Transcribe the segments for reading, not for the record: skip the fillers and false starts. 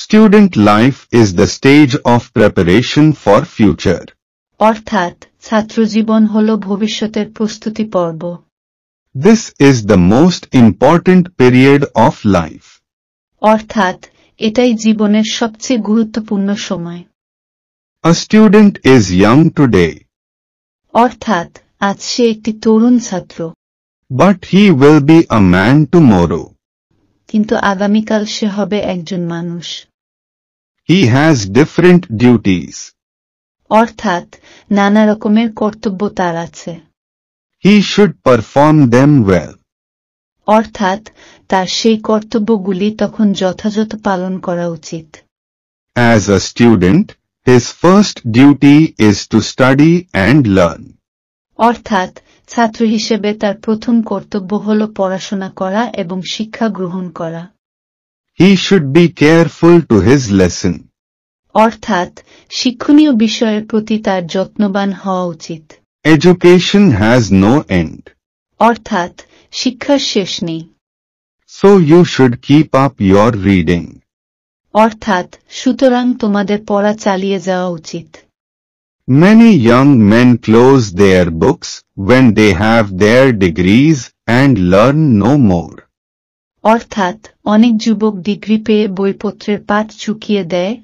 Student life is the stage of preparation for future. অর্থাৎ ছাত্রজীবন হল ভবিষ্যতের প্রস্তুতি পর্ব। This is the most important period of life. অর্থাৎ এটাই জীবনের সবচেয়ে গুরুত্বপূর্ণ সময়। A student is young today, অর্থাৎ আজ সে একটি তরুণ ছাত্র, but he will be a man tomorrow. কিন্তু আগামীকাল সে হবে একজন মানুষ। He has different duties. অর্থাৎ নানা রকমের কর্তব্য তার আছে। He should perform them well. অর্থাৎ তার সেই কর্তব্যগুলি তখন যথাযথ পালন করা উচিত। As a student, his first duty is to study and learn. অর্থাৎ ছাত্র হিসেবে তার প্রথম কর্তব্য হল পড়াশোনা করা এবং শিক্ষা গ্রহণ করা। He should be careful to his lesson. অর্থাৎ শিক্ষণীয় বিষয়ের প্রতি তার যত্নবান হওয়া উচিত। Education has no end, অর্থাৎ শিক্ষার শেষ নেই। so you should keep up your reading. অর্থাৎ সুতরাং তোমাদের পড়া চালিয়ে যাওয়া উচিত। Many young men close their books when they have their degrees and learn no more. অর্থাৎ অনেক যুবক ডিগ্রি পেয়ে বইপত্রের পাঠ চুকিয়ে দেয়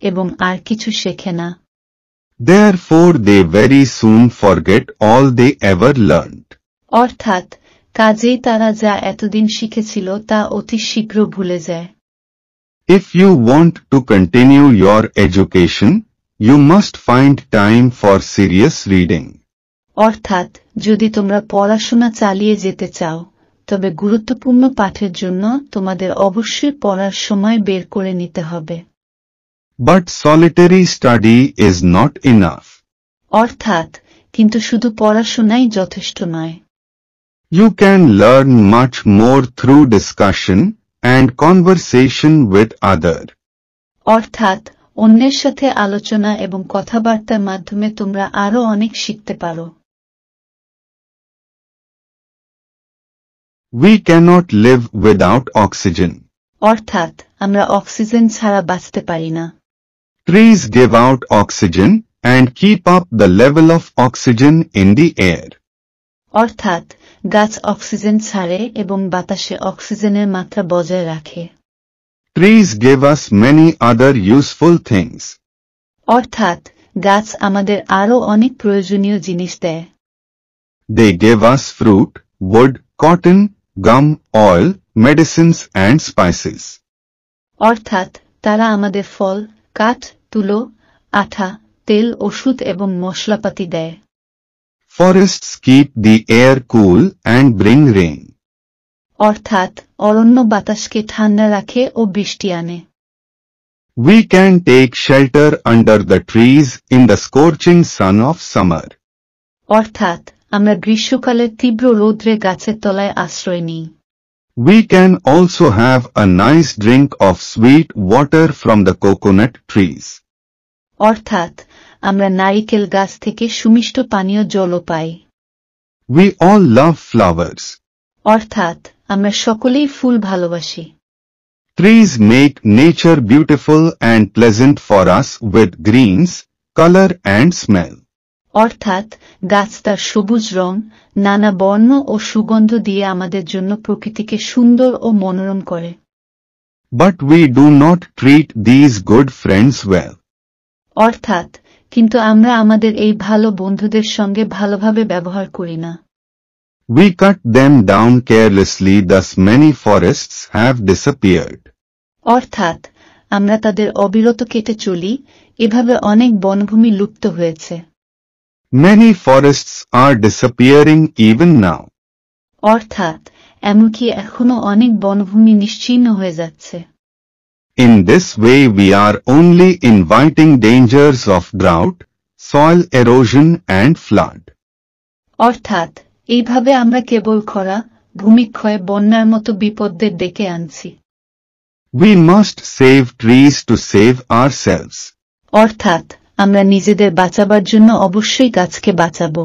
এবং আর কিছু শেখে না। Therefore they very soon forget all they ever learned. অর্থাৎ কাজেই তারা যা এতদিন শিখেছিল তা অতি শীঘ্র ভুলে যায়। If you want to continue your education, you must find time for serious reading. অর্থাৎ যদি তোমরা পড়াশোনা চালিয়ে যেতে চাও তবে গুরুত্বপূর্ণ পাঠের জন্য তোমাদের অবশ্যই পড়ার সময় বের করে নিতে হবে। But solitary study is not enough. অর্থাৎ কিন্তু শুধু পড়াশোনাই যথেষ্ট নয়। You can learn much more through discussion and conversation with others. অর্থাৎ অন্যের সাথে আলোচনা এবং কথাবার্তার মাধ্যমে তোমরা আরো অনেক শিখতে পারো। We cannot live without oxygen. অর্থাৎ আমরা অক্সিজেন ছাড়া বাঁচতে পারি না। Trees give out oxygen and keep up the level of oxygen in the air. অর্থাৎ গাছ অক্সিজেন ছাড়ে এবং বাতাসে অক্সিজেনের মাত্রা বজায় রাখে। Trees give us many other useful things. অর্থাৎ গাছ আমাদের আরো অনেক প্রয়োজনীয় জিনিস দেয়। They give us fruit, wood, cotton, gum, oil, medicines and spices. অর্থাৎ তারা আমাদের ফল, কাঠ, তুলো, আঠা, তেল, ওষুধ এবং মশলাপাতি দেয়। Forests keep the air cool and bring rain. অর্থাৎ অরণ্য বাতাসকে ঠান্ডা রাখে ও বৃষ্টি আনে। We can take shelter under the trees in the scorching sun of summer. অর্থাৎ আমরা গ্রীষ্মকালের তীব্র রৌদ্রে গাছের তলায় আশ্রয় নিই। We can also have a nice drink of sweet water from the coconut trees. অর্থাৎ আমরা নারিকেল গাছ থেকে সুমিষ্ট পানীয় জলও পাই। We all love flowers. অর্থাৎ আমরা সকলেই ফুল ভালোবাসি। Trees make nature beautiful and pleasant for us with greens, color and smell. অর্থাৎ গাছ তার সবুজ রং, নানা বর্ণ ও সুগন্ধ দিয়ে আমাদের জন্য প্রকৃতিকে সুন্দর ও মনোরম করে। But we do not treat these good friends well. অর্থাৎ কিন্তু আমরা আমাদের এই ভালো বন্ধুদের সঙ্গে ভালোভাবে ব্যবহার করি না। We cut them down carelessly, thus many forests have disappeared. অর্থাৎ আমরা তাদের অবিরত কেটে চলি, এভাবে অনেক বনভূমি লুপ্ত হয়েছে। Many forests are disappearing even now. অর্থাৎ এমনকি এখনো অনেক বনভূমি নিশ্চিহ্ন হয়ে যাচ্ছে। In this way we are only inviting dangers of drought, soil erosion and flood. অর্থাৎ এইভাবে আমরা কেবল খরা, ভূমিক্ষয়, বন্যার মতো বিপদের ডেকে আনছি। We must save trees to save ourselves. অর্থাৎ আমরা নিজেদের বাঁচাবার জন্য অবশ্যই গাছকে বাঁচাবো।